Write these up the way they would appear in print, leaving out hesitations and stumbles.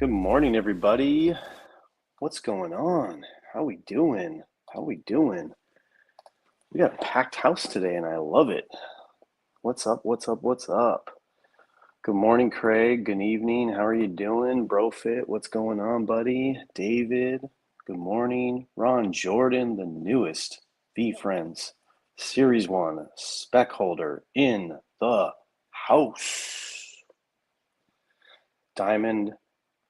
Good morning, everybody. What's going on? How we doing? We got a packed house today, and I love it. What's up? Good morning, Craig. Good evening. How are you doing? Brofit, what's going on, buddy? David, good morning. Ron Jordan, the newest V-Friends Series 1 spec holder in the house. Diamond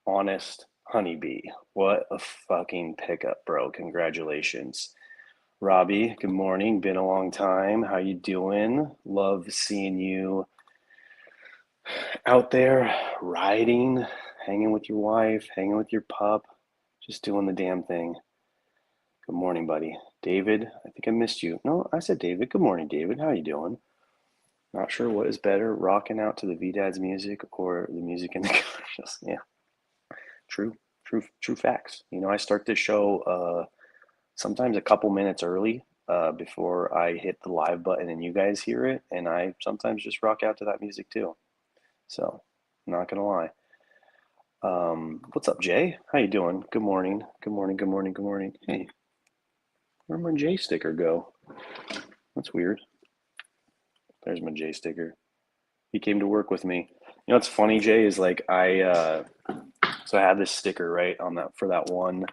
Honest Honeybee. What a fucking pickup, bro. Congratulations. Robbie, good morning. Been a long time. How you doing? Love seeing you out there riding, hanging with your wife, hanging with your pup, just doing the damn thing. Good morning, buddy. David, I think I missed you. No, I said David. Good morning, David. How you doing? Not sure what is better, rocking out to the V-Dad's music or the music in the car. Yeah. True facts. I start this show sometimes a couple minutes early before I hit the live button and you guys hear it, and I sometimes just rock out to that music too. So, not gonna lie. What's up, Jay? How you doing? Good morning. Hey, where'd my Jay sticker go? That's weird. There's my Jay sticker. He came to work with me. You know what's funny, Jay, is like so I had this sticker right on that for that one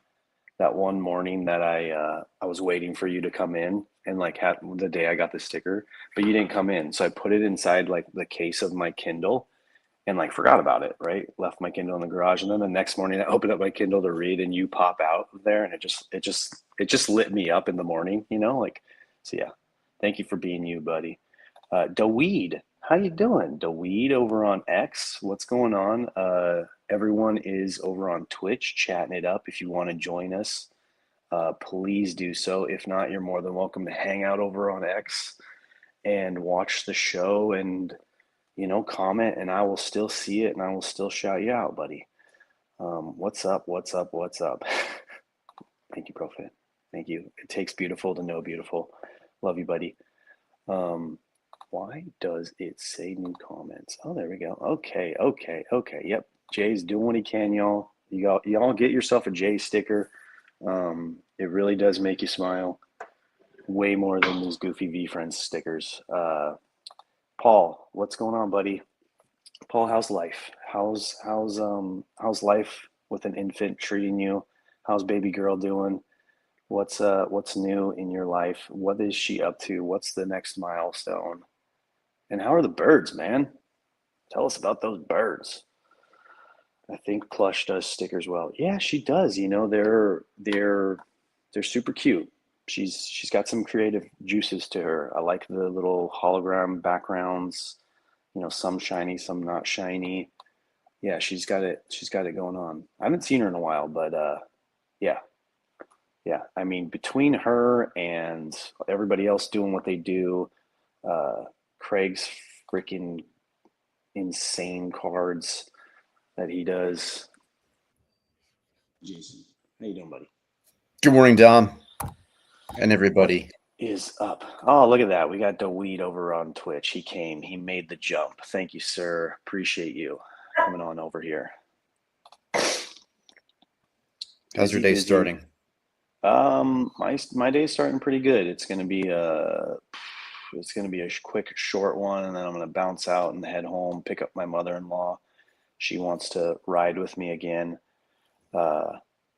morning that I was waiting for you to come in, and like had the day I got the sticker, but you didn't come in. So I put it inside like the case of my Kindle and like forgot about it, right? Left my Kindle in the garage, and then the next morning I opened up my Kindle to read, and you pop out of there, and it just lit me up in the morning, like. So yeah, thank you for being you, buddy. Daweed, how you doing? Daweed over on X, what's going on? Everyone is over on Twitch chatting it up. If you want to join us, please do so. If not, you're more than welcome to hang out over on X and watch the show and, comment, and I will still see it and I will still shout you out, buddy. What's up? Thank you, Profit. Thank you. It takes beautiful to know beautiful. Love you, buddy. Why does it say new comments? Oh, there we go. Okay. Yep. Jay's doing what he can, y'all. Y'all get yourself a Jay sticker. It really does make you smile. Way more than these goofy V-Friends stickers. Paul, what's going on, buddy? Paul, how's life? How's life with an infant treating you? How's baby girl doing? What's new in your life? What is she up to? What's the next milestone? And how are the birds, man? Tell us about those birds. I think Plush does stickers well. Yeah, she does. They're super cute. She's got some creative juices to her. I like the little hologram backgrounds. Some shiny, some not shiny. Yeah, she's got it going on. I haven't seen her in a while, but yeah. I mean, between her and everybody else doing what they do, Craig's freaking insane cards that he does. Jason, how you doing, buddy? Good morning, Dom, and everybody. What is up? Oh, look at that. We got Daweed over on Twitch. He made the jump. Thank you, sir. Appreciate you coming on over here. How's your day starting? My day's starting pretty good. It's gonna be a quick, short one, and then I'm gonna bounce out and head home, pick up my mother-in-law. She wants to ride with me again.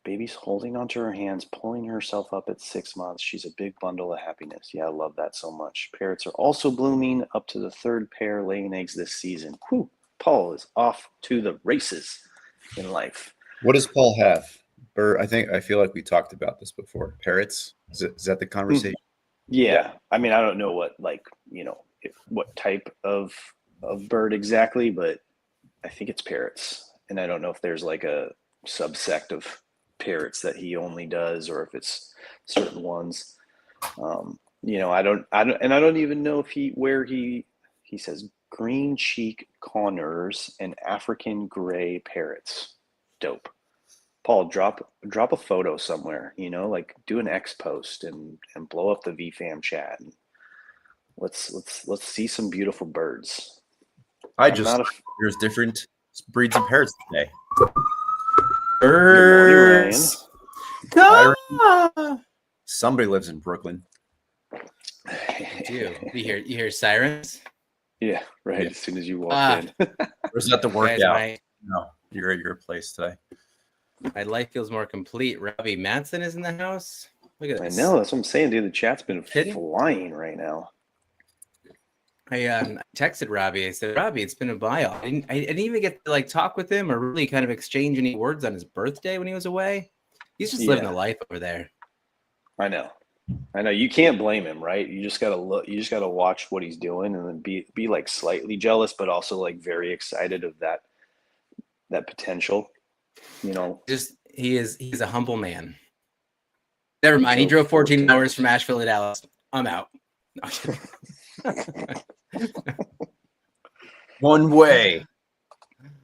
Baby's holding onto her hands, pulling herself up at 6 months. She's a big bundle of happiness. Yeah, I love that so much. Parrots are also blooming, up to the third pair laying eggs this season. Whew, Paul is off to the races in life. What does Paul have? I feel like we talked about this before. Parrots? Is that the conversation? Yeah. I mean, I don't know what what type of bird exactly, but I think it's parrots. And I don't know if there's like a subsect of parrots that he only does, or if it's certain ones. I don't even know if he says green cheek conures and African gray parrots. Dope. Paul, drop a photo somewhere, like do an X post and blow up the VFam chat. And let's see some beautiful birds. There's different breeds of parrots today. Birds. Ryan. Somebody lives in Brooklyn. You hear sirens? Yeah, right. Yeah. As soon as you walked in. Or is that the Guys, workout? No, you're at your place today. my life feels more complete. Robbie Manson is in the house. Look at I this. know. That's what I'm saying, dude. The chat's been Kidding? flying right now. I texted Robbie. I said, Robbie, it's been a while. I didn't even get to like talk with him or really kind of exchange any words on his birthday when he was away. He's just living Yeah. a life over there. I know. You can't blame him, right? You just gotta look. You just gotta watch what he's doing, and then be like slightly jealous, but also like very excited of that potential. You know. He's a humble man. Never mind. He drove drove 14 14 hours from Asheville to Dallas. I'm out. One way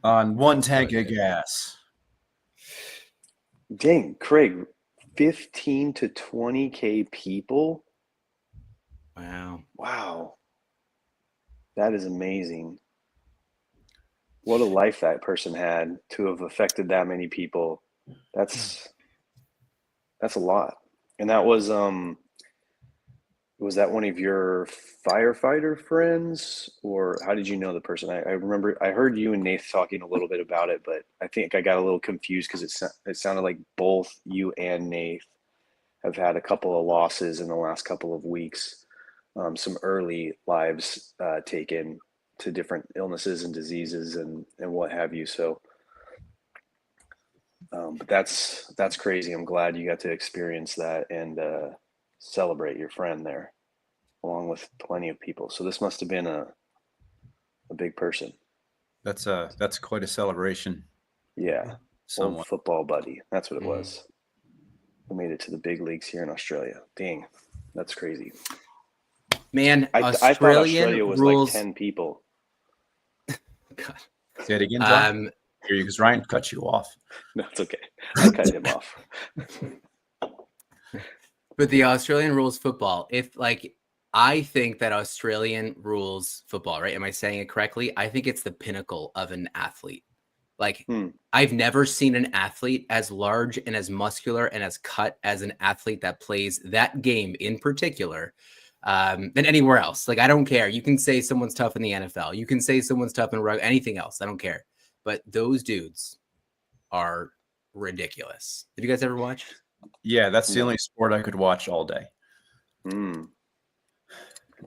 on one tank of gas. Dang, Craig, 15 to 20K people. Wow. Wow, that is amazing. What a life that person had to have affected that many people. That's a lot. And that was that one of your firefighter friends, or how did you know the person? I remember I heard you and Nath talking a little bit about it, but I think I got a little confused because it sounded like both you and Nath have had a couple of losses in the last couple of weeks, some early lives taken to different illnesses and diseases and what have you. So, but that's crazy. I'm glad you got to experience that and celebrate your friend there, along with plenty of people. So this must have been a big person. That's quite a celebration. Yeah, Someone. old football buddy. That's what it was. We made it to the big leagues here in Australia. Dang, that's crazy. Man, I thought Australia was rules. like 10 people. God. Say it again, John. Hear you, because Ryan cut you off. No, it's okay. I cut him off. But the Australian rules football, I think that Australian rules football, right? Am I saying it correctly? I think it's the pinnacle of an athlete. I've never seen an athlete as large and as muscular and as cut as an athlete that plays that game in particular than anywhere else. I don't care. You can say someone's tough in the NFL. You can say someone's tough in rugby, anything else. I don't care. But those dudes are ridiculous. Did you guys ever watch? Yeah, that's the only sport I could watch all day.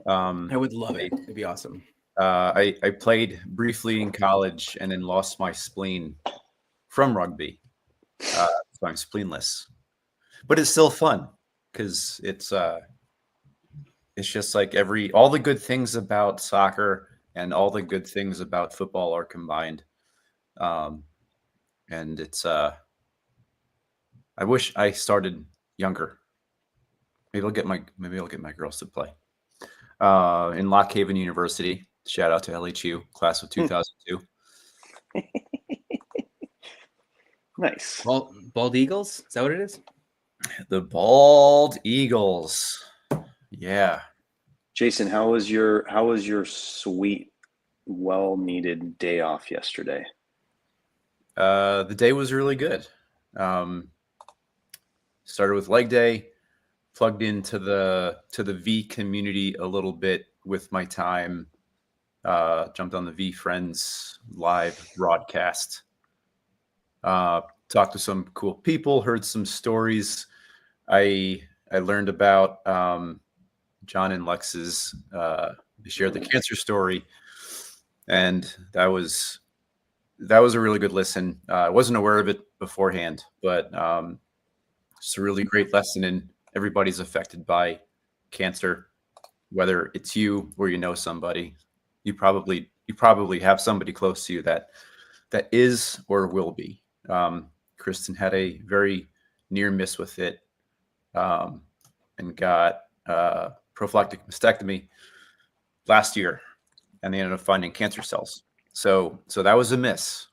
I would love it. It'd be awesome. I played briefly in college and then lost my spleen from rugby. So I'm spleenless, but it's still fun because it's just like all the good things about soccer and all the good things about football are combined. And it's I wish I started younger. Maybe I'll get my girls to play in Lock Haven University. Shout out to LHU, class of 2002. Nice. Bald Eagles? Is that what it is? The Bald Eagles. Yeah. Jason, how was your sweet, well-needed day off yesterday? The day was really good. Started with leg day, plugged into the V community a little bit with my time. Jumped on the V Friends live broadcast. Talked to some cool people, heard some stories. I learned about John and Lex's they shared the cancer story, and that was a really good listen. I wasn't aware of it beforehand, but it's a really great lesson in everybody's affected by cancer, whether it's you or you know somebody. You probably have somebody close to you that is or will be. Kristen had a very near miss with it, and got prophylactic mastectomy last year, and they ended up finding cancer cells. So that was a miss,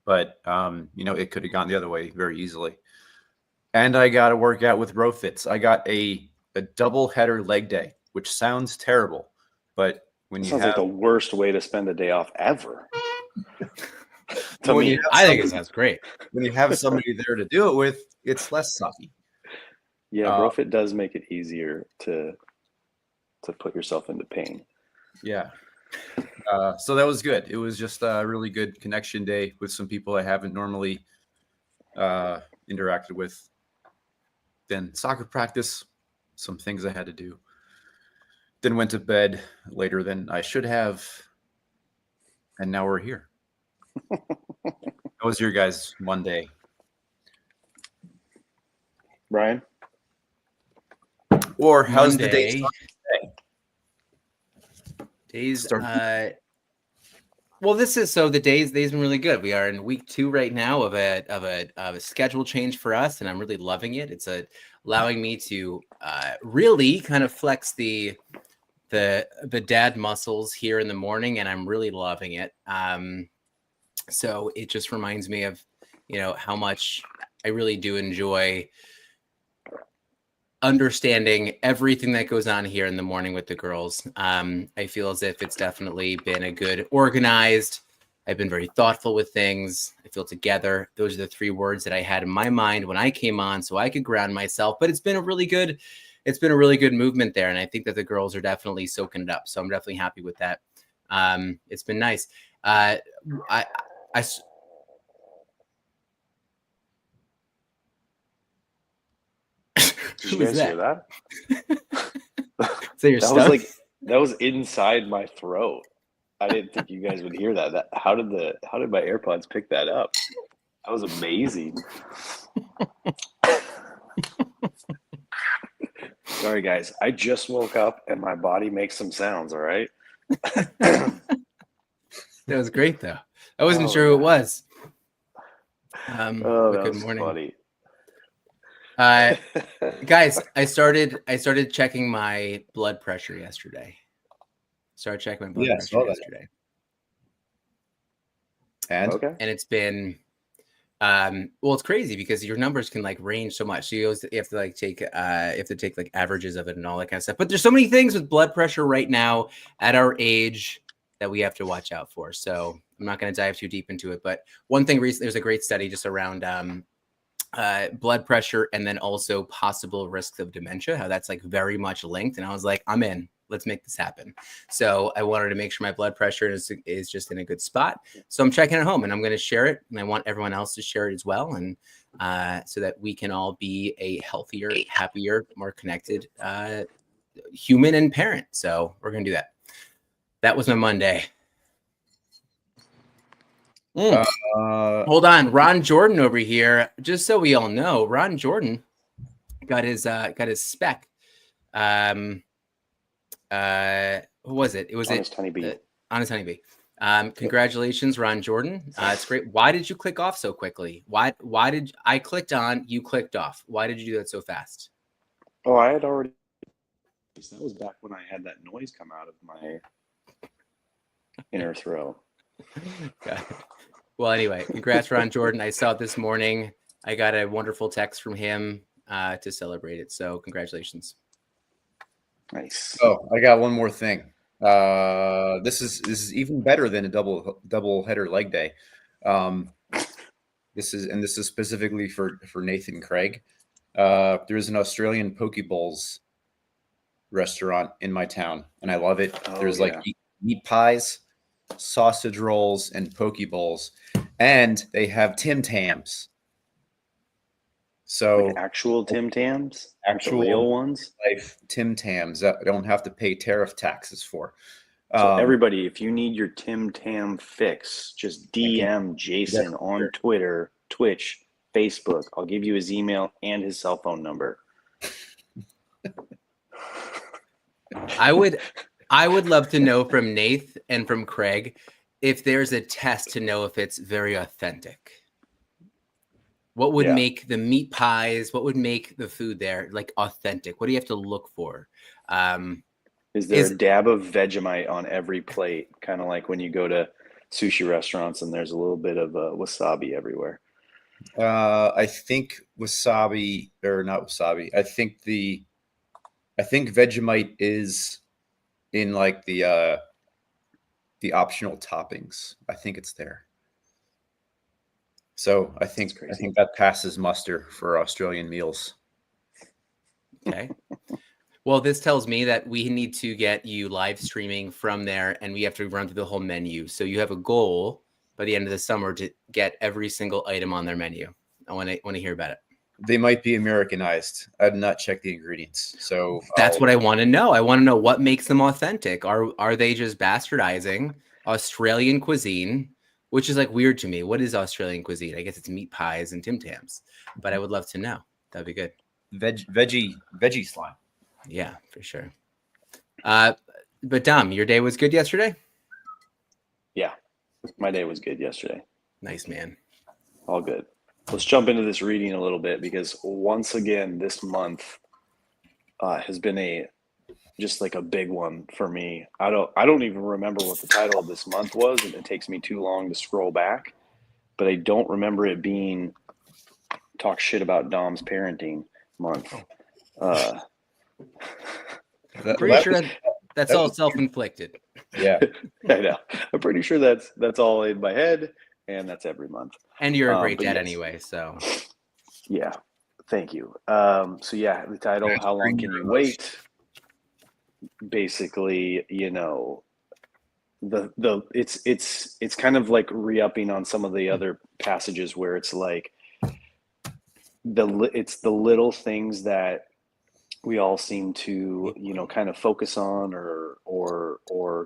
but it could have gone the other way very easily. And I got to work out with RowFits. I got a double header leg day, which sounds terrible, but when you sounds like the worst way to spend a day off ever. To me. I think it sounds great. When you have somebody there to do it with, it's less sucky. Yeah, BroFit does make it easier to put yourself into pain. Yeah. So that was good. It was just a really good connection day with some people I haven't normally interacted with. Then soccer practice, some things I had to do. Then went to bed later than I should have. And now we're here. How was your guys' Monday? Brian? Or how's the Monday, day days Start- well, the days been really good. We are in week 2 right now of a schedule change for us, and I'm really loving it. It's allowing me to really kind of flex the dad muscles here in the morning, and I'm really loving it. So it just reminds me of, how much I really do enjoy understanding everything that goes on here in the morning with the girls. I feel as if it's definitely been a good organized. I've been very thoughtful with things. I feel together. Those are the 3 words that I had in my mind when I came on, so I could ground myself. But it's been a really good movement there, and I think that the girls are definitely soaking it up. So I'm definitely happy with that. It's been nice. Did you guys hear that? So that was inside my throat. I didn't think you guys would hear that. How did my AirPods pick that up? That was amazing. Sorry guys, I just woke up and my body makes some sounds, all right? That was great though. I wasn't sure who it was. That good was morning. funny. Guys, I started checking my blood pressure yesterday. Started checking my blood pressure yesterday. And it's been well, it's crazy because your numbers can range so much. So you have to take averages of it and all that kind of stuff. But there's so many things with blood pressure right now at our age that we have to watch out for. So I'm not going to dive too deep into it. But one thing recently, there's a great study just around blood pressure and then also possible risks of dementia, how that's very much linked. And I was like, I'm in. Let's make this happen. So I wanted to make sure my blood pressure is just in a good spot. So I'm checking at home and I'm going to share it. And I want everyone else to share it as well. And so that we can all be a healthier, happier, more connected human and parent. So we're going to do that. That was my Monday. Hold on. Ron Jordan over here. Just so we all know, Ron Jordan got his spec. Who was it? It was Honest Honeybee. Honest Honeybee. Congratulations, Ron Jordan. It's great. Why did you click off so quickly? Why did I clicked on, you clicked off? Why did you do that so fast? Oh, I had already. That was back when I had that noise come out of my inner throat. Well, anyway, congrats, Ron Jordan. I saw it this morning. I got a wonderful text from him to celebrate it. So congratulations. Nice. Oh, I got one more thing. This is even better than a double header leg day. This is specifically for Nathan Craig. There is an Australian poke bowls restaurant in my town, and I love it. There's meat pies, sausage rolls, and poke bowls, and they have Tim Tams. So actual Tim Tams, actual real ones, life Tim Tams that I don't have to pay tariff taxes for. So everybody, if you need your Tim Tam fix, just DM Jason on Twitter, Twitch, Facebook. I'll give you his email and his cell phone number. I would love to know from Nath and from Craig if there's a test to know if it's very authentic. What would make the meat pies? What would make the food there authentic? What do you have to look for? Is there a dab of Vegemite on every plate? Kind of like when you go to sushi restaurants and there's a little bit of wasabi everywhere. I think wasabi, or not wasabi. I think Vegemite is in the optional toppings. I think it's there. So I think that passes muster for Australian meals. Okay. Well, this tells me that we need to get you live streaming from there, and we have to run through the whole menu. So you have a goal by the end of the summer to get every single item on their menu. I want to hear about it. They might be Americanized. I did not check the ingredients, so that's what I want to know. I want to know what makes them authentic. Are they just bastardizing Australian cuisine, which is like weird to me? What is Australian cuisine? I guess it's meat pies and Tim Tams, but I would love to know. That'd be good. Veggie slime. Yeah, for sure. But Dom, your day was good yesterday? Yeah, my day was good yesterday. Nice, man. All good. Let's jump into this reading a little bit, because once again, this month has been just like a big one for me. I don't even remember what the title of this month was, and it takes me too long to scroll back, but I don't remember it being talk shit about Dom's parenting month. Pretty sure that's all self-inflicted. Yeah, I know. I'm pretty sure that's all in my head, and that's every month. And you're a great dad anyway, so. Yeah, thank you. So yeah, the title, How Long Can You Wait? Basically, you know, it's kind of like re-upping on some of the other passages where it's like it's the little things that we all seem to, you know, kind of focus on or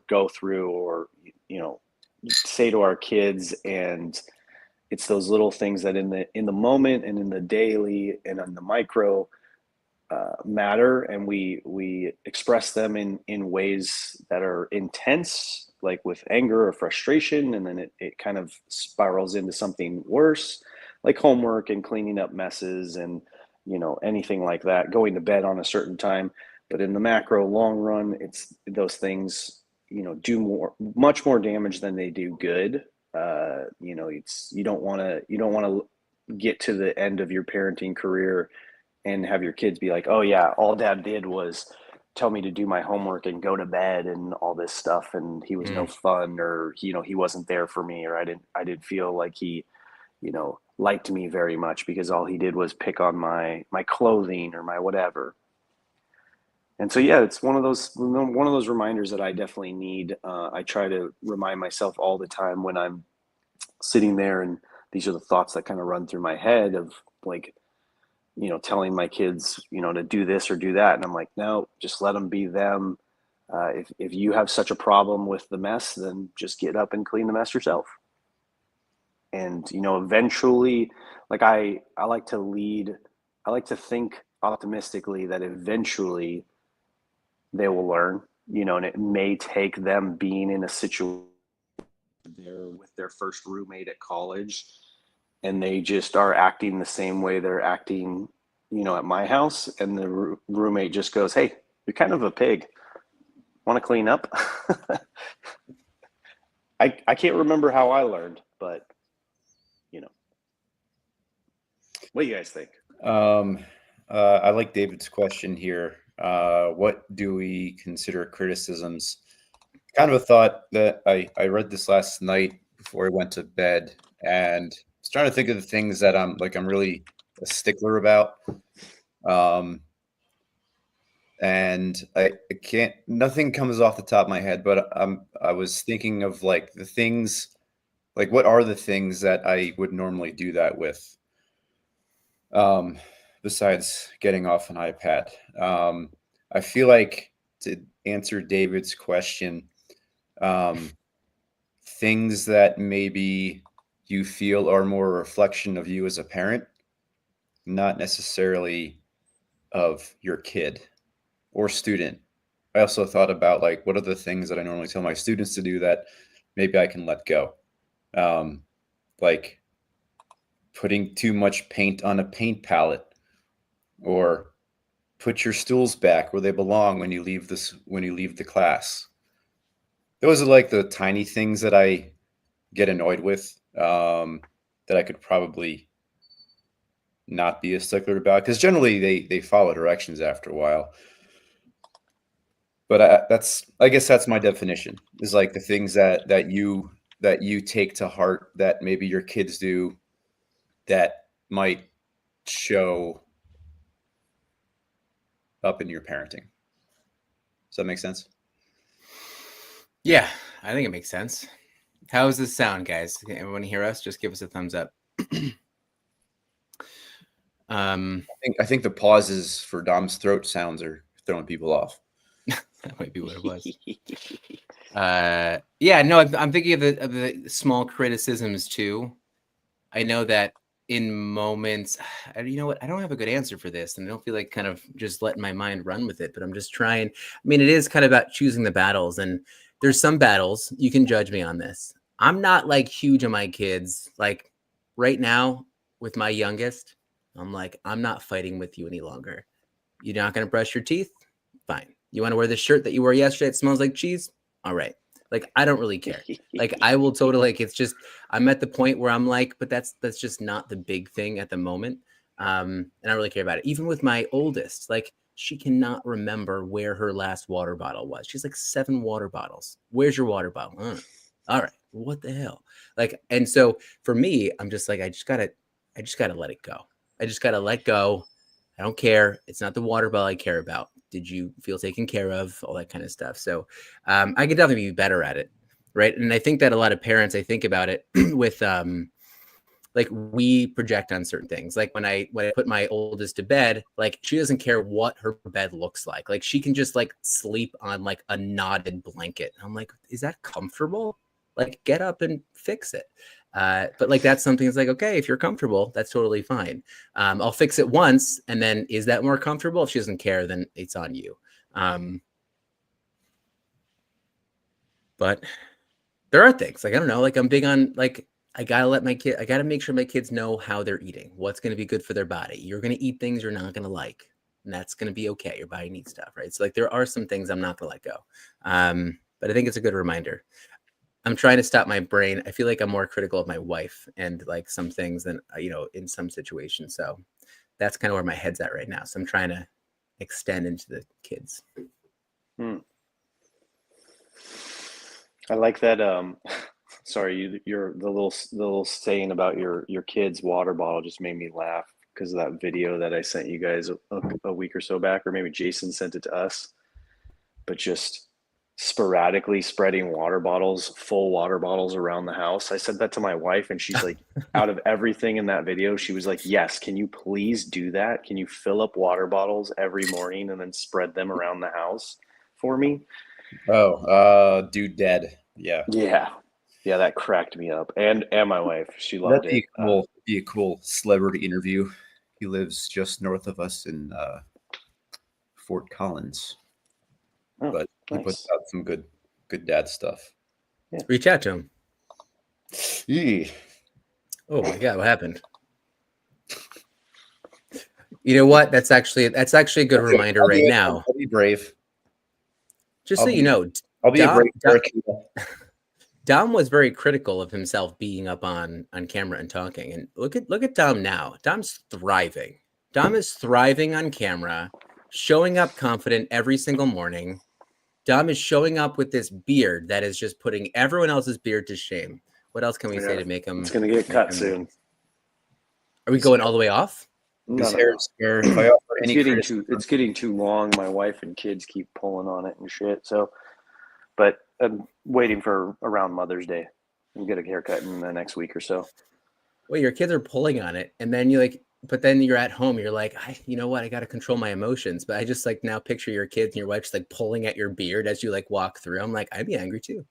go through, or, you know, say to our kids, and it's those little things that in the moment and in the daily and on the micro matter, and we express them in ways that are intense, like with anger or frustration, and then it kind of spirals into something worse, like homework and cleaning up messes and, you know, anything like that, going to bed on a certain time. But in the macro long run, it's those things, you know, do much more damage than they do good. You know, you don't want to get to the end of your parenting career and have your kids be like, oh yeah, all dad did was tell me to do my homework and go to bed and all this stuff, and he was no fun, or, you know, he wasn't there for me, or I didn't feel like he, you know, liked me very much because all he did was pick on my clothing or my whatever. And so yeah, it's one of those reminders that I definitely need. I try to remind myself all the time when I'm sitting there, and these are the thoughts that kind of run through my head of, like, you know, telling my kids, you know, to do this or do that, and I'm like, no, just let them be them. If you have such a problem with the mess, then just get up and clean the mess yourself. And, you know, eventually, like I like to lead, I like to think optimistically that eventually they will learn, you know, and it may take them being in a situation there with their first roommate at college, and they just are acting the same way they're acting, you know, at my house, and the roommate just goes, hey, you're kind of a pig, want to clean up? I can't remember how I learned, but, you know, what do you guys think? I like David's question here. What do we consider criticisms? Kind of a thought that I read this last night before I went to bed, and I was trying to think of the things that I'm really a stickler about. And I can't, nothing comes off the top of my head, but I was thinking of like the things, like what are the things that I would normally do that with? Besides getting off an iPad. I feel like, to answer David's question, things that maybe you feel are more a reflection of you as a parent, not necessarily of your kid or student. I also thought about, like, what are the things that I normally tell my students to do that maybe I can let go? Like putting too much paint on a paint palette, or put your stools back where they belong when you leave the class. Those are like the tiny things that I get annoyed with, that I could probably not be a stickler about, because generally they follow directions after a while. But I guess that's my definition, is like the things that you take to heart that maybe your kids do that might show up in your parenting. Does that make sense? Yeah, I think it makes sense. How does this sound, guys? Can everyone hear us? Just give us a thumbs up. I think the pauses for Dom's throat sounds are throwing people off. That might be what it was. Yeah, no, I'm thinking of the small criticisms too. I know that in moments, you know what? I don't have a good answer for this, and I don't feel like kind of just letting my mind run with it. But I'm just trying. I mean, it is kind of about choosing the battles, and there's some battles you can judge me on this. I'm not like huge on my kids. Like right now with my youngest, I'm like, I'm not fighting with you any longer. You're not going to brush your teeth? Fine. You want to wear the shirt that you wore yesterday? It smells like cheese? All right. Like, I don't really care. Like, I will totally, like, it's just, I'm at the point where I'm like, but that's just not the big thing at the moment. And I don't really care about it. Even with my oldest, like, she cannot remember where her last water bottle was. She's like 7 water bottles. Where's your water bottle? All right. What the hell? Like, and so for me, I'm just like, I just gotta let it go. I just gotta let go. I don't care. It's not the water bottle I care about. Did you feel taken care of? All that kind of stuff. So I could definitely be better at it. Right. And I think that a lot of parents, I think about it with like we project on certain things. Like when I put my oldest to bed, like she doesn't care what her bed looks like. Like she can just like sleep on like a knotted blanket. I'm like, is that comfortable? Like get up and fix it. But like that's something that's like, okay, if you're comfortable, that's totally fine. I'll fix it once, and then is that more comfortable? If she doesn't care, then it's on you. But there are things like I don't know, like I'm big on like I gotta make sure my kids know how they're eating, what's gonna be good for their body. You're gonna eat things you're not gonna like, and that's gonna be okay. Your body needs stuff, right? So like there are some things I'm not gonna let go. But I think it's a good reminder. I'm trying to stop my brain. I feel like I'm more critical of my wife and like some things than, in some situations. So that's kind of where my head's at right now. So I'm trying to extend into the kids. I like that. Sorry, the little saying about your kid's water bottle just made me laugh because of that video that I sent you guys a week or so back, or maybe Jason sent it to us. But just sporadically spreading full water bottles around the house. I said that to my wife, and she's like, out of everything in that video, she was like, yes, can you please do that? Can you fill up water bottles every morning and then spread them around the house for me? Dude dead. Yeah. Yeah, that cracked me up. And my wife, she loved it. Be a cool celebrity interview. He lives just north of us in Fort Collins. But he puts out some good dad stuff. Yeah. Reach out to him. Yeah. Oh my God, what happened? You know what? That's actually a good reminder right now. I'll be brave. Just so you know, I'll be a brave barracuda. Dom was very critical of himself being up on camera and talking. And look at Dom now. Dom's thriving. Dom is thriving on camera, showing up confident every single morning. Dom is showing up with this beard that is just putting everyone else's beard to shame. What else can we say to make him? It's going to get cut soon. Are we going all the way off? His hair is scared. It's getting too long. My wife and kids keep pulling on it and shit. So, but I'm waiting for around Mother's Day and get a haircut in the next week or so. Well, your kids are pulling on it, and then but then you're at home, you're like, you know what? I got to control my emotions. But I just like now picture your kids and your wife's like pulling at your beard as you like walk through. I'm like, I'd be angry too.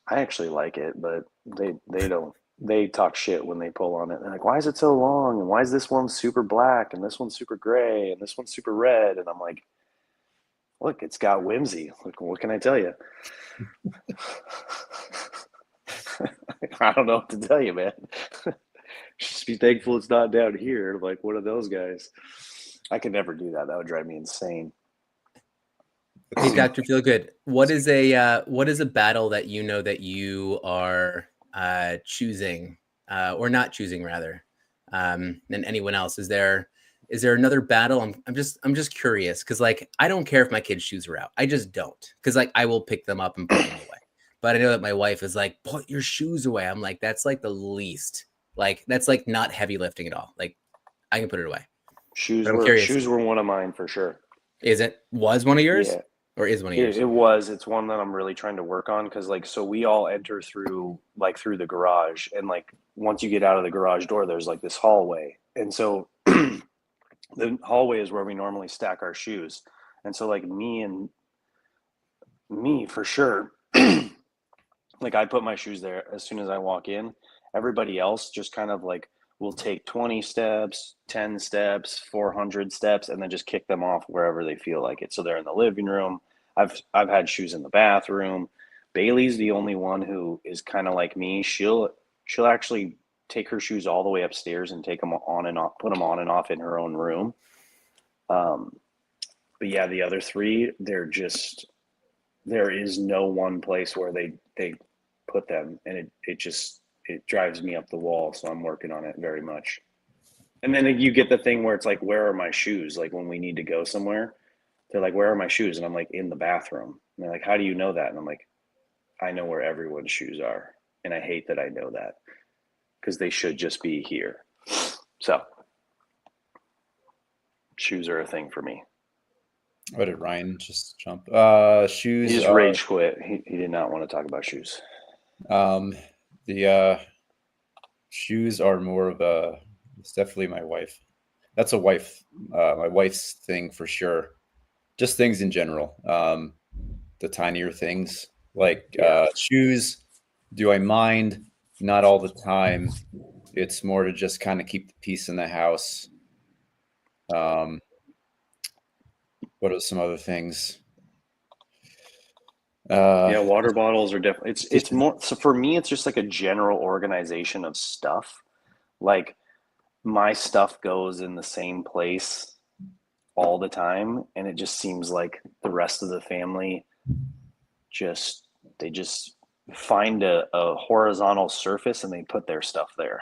I actually like it, but they don't. They talk shit when they pull on it. They're like, why is it so long? And why is this one super black and this one's super gray and this one's super red? And I'm like, look, it's got whimsy. Look, what can I tell you? I don't know what to tell you, man. Just be thankful it's not down here like one of those guys. I could never do that. That would drive me insane. Hey, Dr. Feelgood, what is a battle that you know that you are choosing or not choosing rather than anyone else? Is there another battle? I'm just curious because like I don't care if my kids' shoes are out. I just don't, because like I will pick them up and put them away. But I know that my wife is like, put your shoes away. I'm like, that's like the least Like that's like not heavy lifting at all. Like I can put it away. Shoes I'm were curious. shoes were one of mine for sure. Was one of yours? Yeah. Or is one of yours? It was. It's one that I'm really trying to work on because, like, so we all enter through the garage, and like once you get out of the garage door, there's like this hallway, and so the hallway is where we normally stack our shoes, and so like me for sure, like I put my shoes there as soon as I walk in. Everybody else just kind of like will take 20 steps, 10 steps, 400 steps, and then just kick them off wherever they feel like it. So they're in the living room. I've had shoes in the bathroom. Bailey's the only one who is kind of like me. She'll actually take her shoes all the way upstairs and take them on and off, put them on and off in her own room. But yeah, the other three, there is no one place where they put them, and it drives me up the wall. So I'm working on it very much. And then you get the thing where it's like, where are my shoes? Like when we need to go somewhere, they're like, where are my shoes? And I'm like, in the bathroom. And they're like, how do you know that? And I'm like, I know where everyone's shoes are. And I hate that I know that because they should just be here. So shoes are a thing for me. What did Ryan just jump? Shoes. He just rage quit. He did not want to talk about shoes. The shoes are more of it's definitely my wife. That's my wife's thing for sure. Just things in general. The tinier things like shoes. Do I mind? Not all the time. It's more to just kind of keep the peace in the house. What are some other things? Water bottles are definitely it's more so for me it's just like a general organization of stuff. Like my stuff goes in the same place all the time, and it just seems like the rest of the family they just find a horizontal surface and they put their stuff there.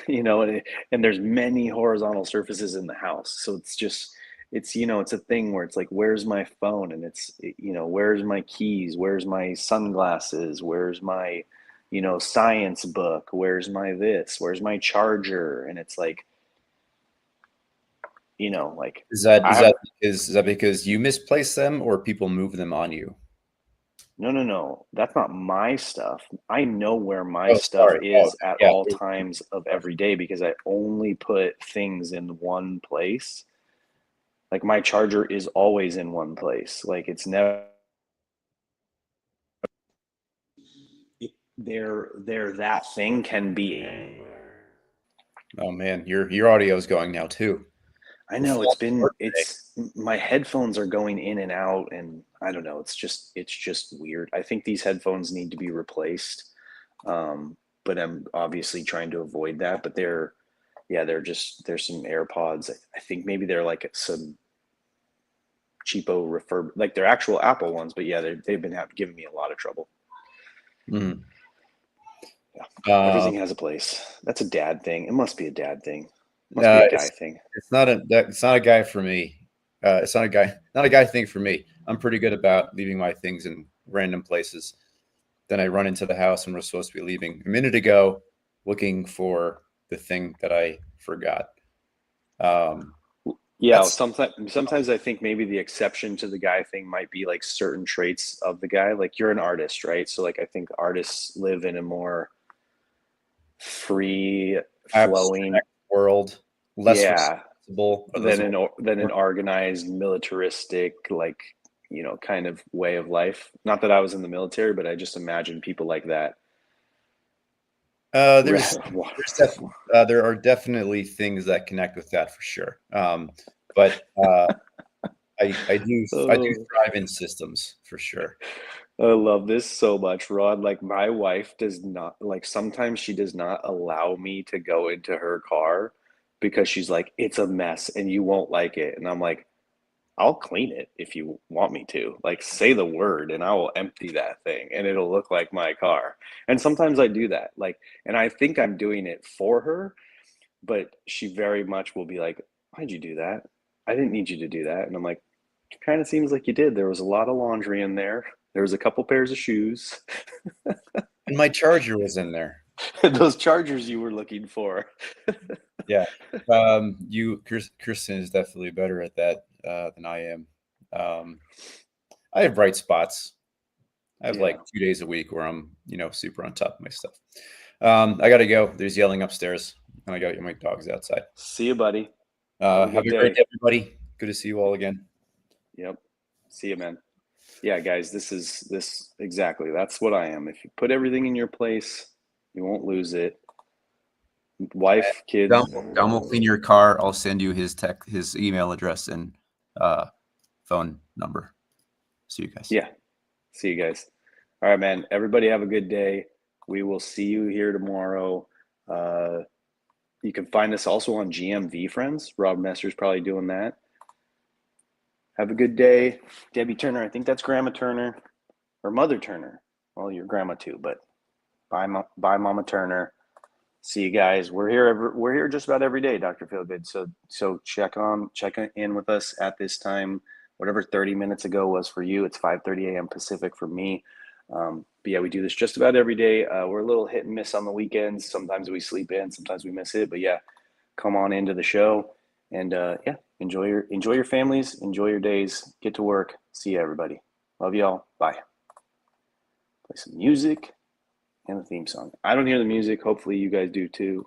And there's many horizontal surfaces in the house, so it's a thing where it's like, where's my phone? And where's my keys? Where's my sunglasses? Where's my, science book? Where's my this? Where's my charger? And it's like, like, is that because you misplace them or people move them on you? No. That's not my stuff. I know where my stuff is at all times of every day because I only put things in one place. Like my charger is always in one place. Like it's never there that thing can be. Oh man, your audio is going now too. I know my headphones are going in and out, and I don't know. It's just weird. I think these headphones need to be replaced. But I'm obviously trying to avoid that. But there's some AirPods. I think maybe they're like some cheapo like they're actual Apple ones, but yeah, they've been giving me a lot of trouble. Mm. Yeah. Everything has a place. That's a dad thing. It must be a dad thing. It must be a guy thing. It's not a guy for me. It's not a guy thing for me. I'm pretty good about leaving my things in random places. Then I run into the house and we're supposed to be leaving a minute ago, looking for the thing that I forgot. Sometimes I think maybe the exception to the guy thing might be like certain traits of the guy. Like you're an artist, right? So like I think artists live in a more free flowing world, less responsible than an organized militaristic, like, kind of way of life. Not that I was in the military, but I just imagine people like that. There are definitely things that connect with that for sure. But I do thrive in systems for sure. I love this so much, Rod. Like my wife does not, like, sometimes she does not allow me to go into her car because she's like, it's a mess and you won't like it. And I'm like, I'll clean it if you want me to. Like, say the word and I will empty that thing and it'll look like my car. And sometimes I do that. Like, and I think I'm doing it for her, but she very much will be like, why'd you do that? I didn't need you to do that. And I'm like, it kind of seems like you did. There was a lot of laundry in there. There was a couple pairs of shoes. And my charger was in there. Those chargers you were looking for. Yeah. Kirsten is definitely better at that than I am. I have bright spots. I have like 2 days a week where I'm, super on top of my stuff. I got to go. There's yelling upstairs. And I got to get my dogs outside. See you, buddy. Have a great day, everybody. Good to see you all again. Yep. See you, man. Yeah, guys, this exactly. That's what I am. If you put everything in your place, you won't lose it. Wife, kids. Dom will clean your car. I'll send you his email address and phone number. See you guys. Yeah. See you guys. All right, man. Everybody have a good day. We will see you here tomorrow. You can find us also on GMV Friends. Rob Messer's probably doing that. Have a good day. Debbie Turner, I think that's Grandma Turner or Mother Turner. Well, you're Grandma too, but bye Mama Turner. See you guys. We're here just about every day, Dr. Feelgood. So check in with us at this time. Whatever 30 minutes ago was for you, it's 5:30 a.m. Pacific for me. But yeah, we do this just about every day. We're a little hit and miss on the weekends. Sometimes we sleep in, sometimes we miss it. But yeah, come on into the show and yeah, enjoy your families, enjoy your days, get to work. See you, everybody. Love y'all. Bye. Play some music and the theme song. I don't hear the music. Hopefully you guys do too.